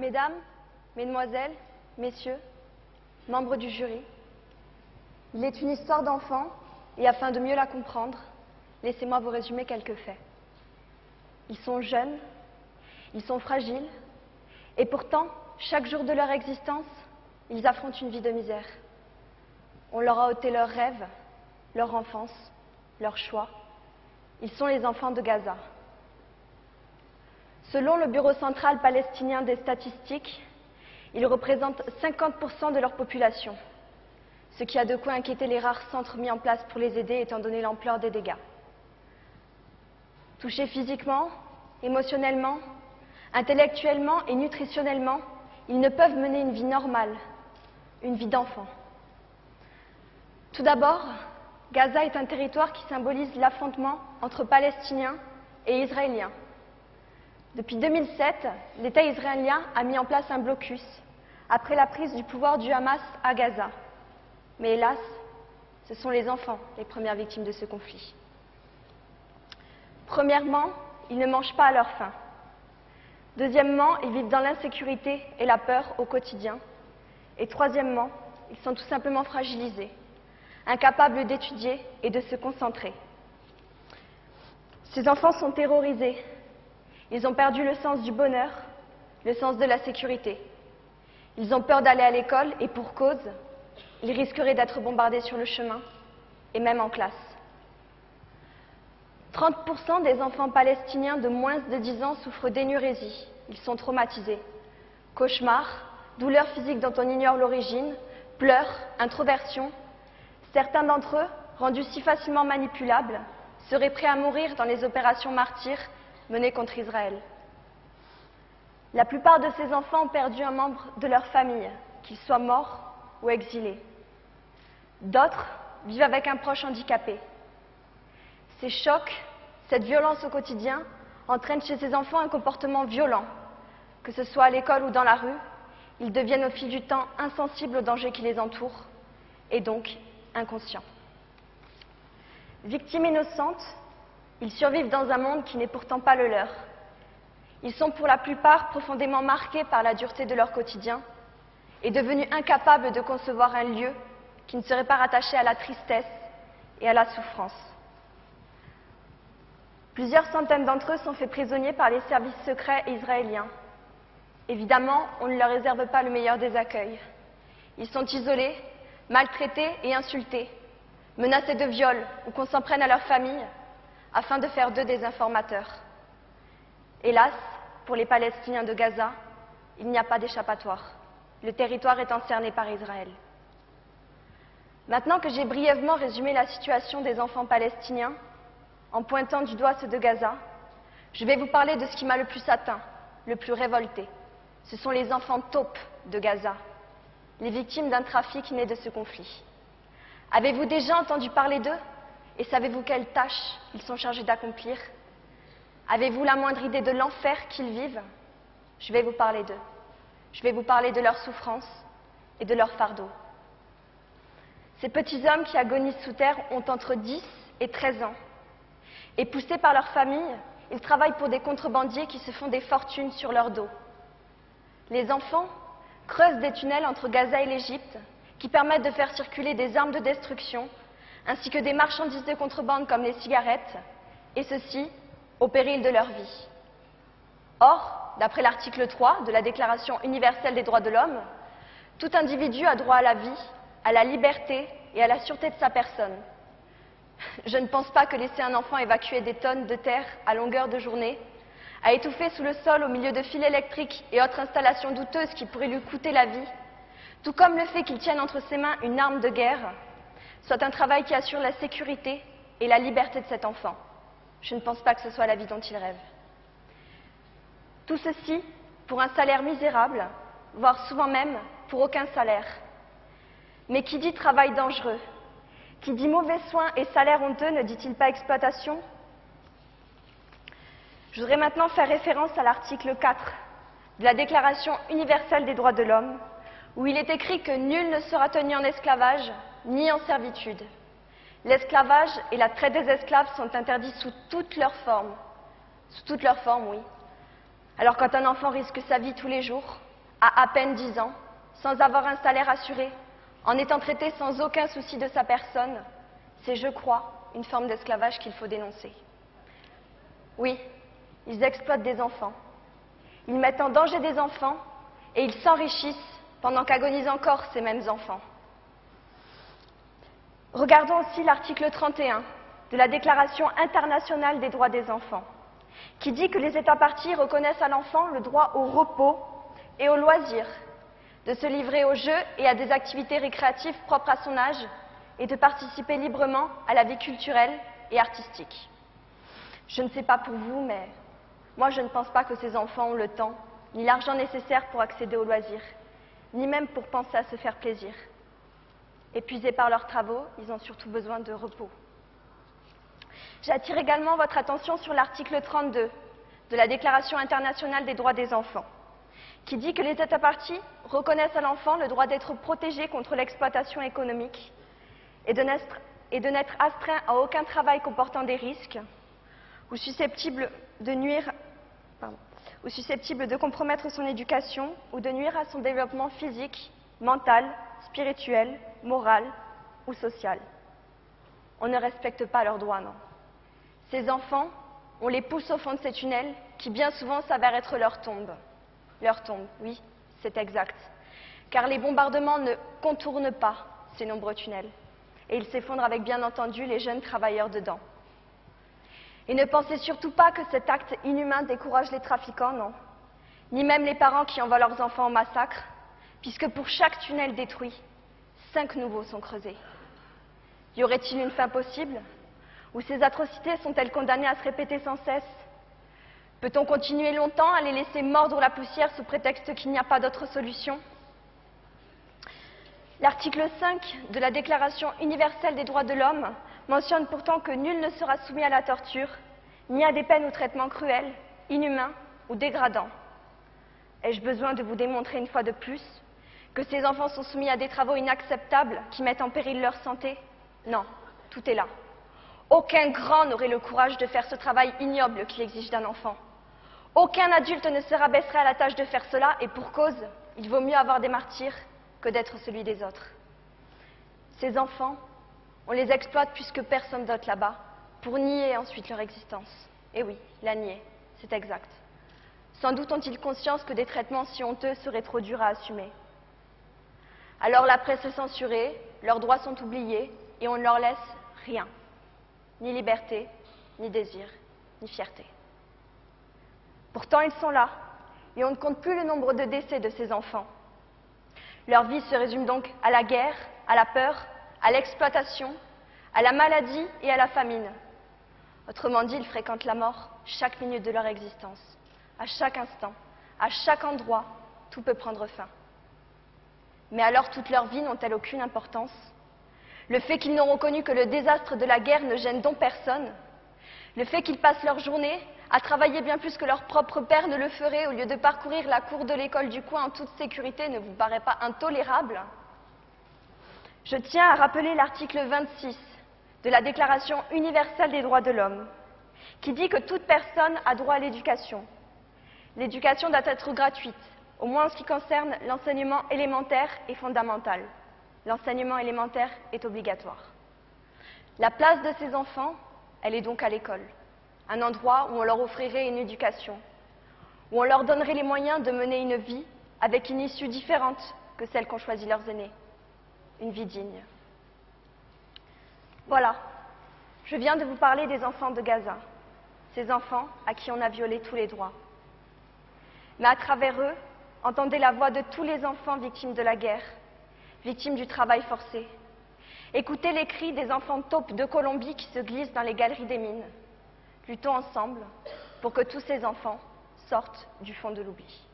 Mesdames, Mesdemoiselles, Messieurs, membres du jury, il est une histoire d'enfant et afin de mieux la comprendre, laissez-moi vous résumer quelques faits. Ils sont jeunes, ils sont fragiles et pourtant, chaque jour de leur existence, ils affrontent une vie de misère. On leur a ôté leurs rêves, leur enfance, leurs choix. Ils sont les enfants de Gaza. Selon le Bureau central palestinien des statistiques, ils représentent 50% de leur population, ce qui a de quoi inquiéter les rares centres mis en place pour les aider étant donné l'ampleur des dégâts. Touchés physiquement, émotionnellement, intellectuellement et nutritionnellement, ils ne peuvent mener une vie normale, une vie d'enfant. Tout d'abord, Gaza est un territoire qui symbolise l'affrontement entre Palestiniens et Israéliens. Depuis 2007, l'État israélien a mis en place un blocus après la prise du pouvoir du Hamas à Gaza. Mais hélas, ce sont les enfants les premières victimes de ce conflit. Premièrement, ils ne mangent pas à leur faim. Deuxièmement, ils vivent dans l'insécurité et la peur au quotidien. Et troisièmement, ils sont tout simplement fragilisés, incapables d'étudier et de se concentrer. Ces enfants sont terrorisés. Ils ont perdu le sens du bonheur, le sens de la sécurité. Ils ont peur d'aller à l'école et pour cause, ils risqueraient d'être bombardés sur le chemin et même en classe. 30% des enfants palestiniens de moins de 10 ans souffrent d'énurésie. Ils sont traumatisés. Cauchemars, douleurs physiques dont on ignore l'origine, pleurs, introversion. Certains d'entre eux, rendus si facilement manipulables, seraient prêts à mourir dans les opérations martyrs menées contre Israël. La plupart de ces enfants ont perdu un membre de leur famille, qu'il soit mort ou exilé. D'autres vivent avec un proche handicapé. Ces chocs, cette violence au quotidien, entraînent chez ces enfants un comportement violent. Que ce soit à l'école ou dans la rue, ils deviennent au fil du temps insensibles aux dangers qui les entourent, et donc inconscients. Victimes innocentes, ils survivent dans un monde qui n'est pourtant pas le leur. Ils sont pour la plupart profondément marqués par la dureté de leur quotidien et devenus incapables de concevoir un lieu qui ne serait pas rattaché à la tristesse et à la souffrance. Plusieurs centaines d'entre eux sont faits prisonniers par les services secrets israéliens. Évidemment, on ne leur réserve pas le meilleur des accueils. Ils sont isolés, maltraités et insultés, menacés de viol ou qu'on s'en prenne à leur famille afin de faire d'eux des informateurs. Hélas, pour les Palestiniens de Gaza, il n'y a pas d'échappatoire. Le territoire est encerné par Israël. Maintenant que j'ai brièvement résumé la situation des enfants palestiniens, en pointant du doigt ceux de Gaza, je vais vous parler de ce qui m'a le plus atteint, le plus révolté. Ce sont les enfants taupes de Gaza, les victimes d'un trafic né de ce conflit. Avez-vous déjà entendu parler d'eux? Et savez-vous quelles tâches ils sont chargés d'accomplir? Avez-vous la moindre idée de l'enfer qu'ils vivent? Je vais vous parler d'eux. Je vais vous parler de leur souffrance et de leur fardeau. Ces petits hommes qui agonisent sous terre ont entre 10 et 13 ans. Et poussés par leur famille, ils travaillent pour des contrebandiers qui se font des fortunes sur leur dos. Les enfants creusent des tunnels entre Gaza et l'Égypte qui permettent de faire circuler des armes de destruction ainsi que des marchandises de contrebande comme les cigarettes, et ceci au péril de leur vie. Or, d'après l'article 3 de la Déclaration universelle des droits de l'homme, tout individu a droit à la vie, à la liberté et à la sûreté de sa personne. Je ne pense pas que laisser un enfant évacuer des tonnes de terre à longueur de journée, à étouffer sous le sol au milieu de fils électriques et autres installations douteuses qui pourraient lui coûter la vie, tout comme le fait qu'il tienne entre ses mains une arme de guerre, soit un travail qui assure la sécurité et la liberté de cet enfant. Je ne pense pas que ce soit la vie dont il rêve. Tout ceci pour un salaire misérable, voire souvent même pour aucun salaire. Mais qui dit travail dangereux, qui dit mauvais soins et salaire honteux, ne dit-il pas exploitation? Je voudrais maintenant faire référence à l'article 4 de la Déclaration universelle des droits de l'homme, où il est écrit que nul ne sera tenu en esclavage ni en servitude. L'esclavage et la traite des esclaves sont interdits sous toutes leurs formes. Sous toutes leurs formes, oui. Alors quand un enfant risque sa vie tous les jours, à peine 10 ans, sans avoir un salaire assuré, en étant traité sans aucun souci de sa personne, c'est, je crois, une forme d'esclavage qu'il faut dénoncer. Oui, ils exploitent des enfants, ils mettent en danger des enfants et ils s'enrichissent pendant qu'agonisent encore ces mêmes enfants. Regardons aussi l'article 31 de la Déclaration internationale des droits des enfants, qui dit que les États parties reconnaissent à l'enfant le droit au repos et au loisir, de se livrer aux jeux et à des activités récréatives propres à son âge et de participer librement à la vie culturelle et artistique. Je ne sais pas pour vous, mais moi je ne pense pas que ces enfants ont le temps ni l'argent nécessaire pour accéder aux loisirs, ni même pour penser à se faire plaisir. Épuisés par leurs travaux, ils ont surtout besoin de repos. J'attire également votre attention sur l'article 32 de la Déclaration internationale des droits des enfants, qui dit que les États parties reconnaissent à l'enfant le droit d'être protégé contre l'exploitation économique et de n'être astreint à aucun travail comportant des risques ou susceptible de compromettre son éducation ou de nuire à son développement physique, mental, spirituel, moral ou social. On ne respecte pas leurs droits, non. Ces enfants, on les pousse au fond de ces tunnels qui bien souvent s'avèrent être leur tombe. Leur tombe, oui, c'est exact. Car les bombardements ne contournent pas ces nombreux tunnels. Et ils s'effondrent avec, bien entendu, les jeunes travailleurs dedans. Et ne pensez surtout pas que cet acte inhumain décourage les trafiquants, non. Ni même les parents qui envoient leurs enfants au massacre, puisque pour chaque tunnel détruit, 5 nouveaux sont creusés. Y aurait-il une fin possible? Ou ces atrocités sont-elles condamnées à se répéter sans cesse? Peut-on continuer longtemps à les laisser mordre la poussière sous prétexte qu'il n'y a pas d'autre solution? L'article 5 de la Déclaration universelle des droits de l'homme mentionne pourtant que nul ne sera soumis à la torture, ni à des peines ou traitements cruels, inhumains ou dégradants. Ai-je besoin de vous démontrer une fois de plus que ces enfants sont soumis à des travaux inacceptables qui mettent en péril leur santé? Non, tout est là. Aucun grand n'aurait le courage de faire ce travail ignoble qu'il exige d'un enfant. Aucun adulte ne se rabaisserait à la tâche de faire cela, et pour cause, il vaut mieux avoir des martyrs que d'être celui des autres. Ces enfants, on les exploite puisque personne d'autre là-bas, pour nier ensuite leur existence. Et oui, la nier, c'est exact. Sans doute ont-ils conscience que des traitements si honteux seraient trop durs à assumer. Alors la presse est censurée, leurs droits sont oubliés, et on ne leur laisse rien. Ni liberté, ni désir, ni fierté. Pourtant, ils sont là, et on ne compte plus le nombre de décès de ces enfants. Leur vie se résume donc à la guerre, à la peur, à l'exploitation, à la maladie et à la famine. Autrement dit, ils fréquentent la mort chaque minute de leur existence. À chaque instant, à chaque endroit, tout peut prendre fin. Mais alors, toute leur vie n'ont-elles aucune importance? Le fait qu'ils n'auront connu que le désastre de la guerre ne gêne donc personne? Le fait qu'ils passent leur journée à travailler bien plus que leur propre père ne le ferait au lieu de parcourir la cour de l'école du coin en toute sécurité ne vous paraît pas intolérable? Je tiens à rappeler l'article 26 de la Déclaration universelle des droits de l'homme, qui dit que toute personne a droit à l'éducation. L'éducation doit être gratuite, au moins en ce qui concerne l'enseignement élémentaire et fondamental. L'enseignement élémentaire est obligatoire. La place de ces enfants, elle est donc à l'école, un endroit où on leur offrirait une éducation, où on leur donnerait les moyens de mener une vie avec une issue différente que celle qu'ont choisie leurs aînés, une vie digne. Voilà, je viens de vous parler des enfants de Gaza, ces enfants à qui on a violé tous les droits. Mais à travers eux, entendez la voix de tous les enfants victimes de la guerre, victimes du travail forcé. Écoutez les cris des enfants taupes de Colombie qui se glissent dans les galeries des mines. Luttons ensemble pour que tous ces enfants sortent du fond de l'oubli.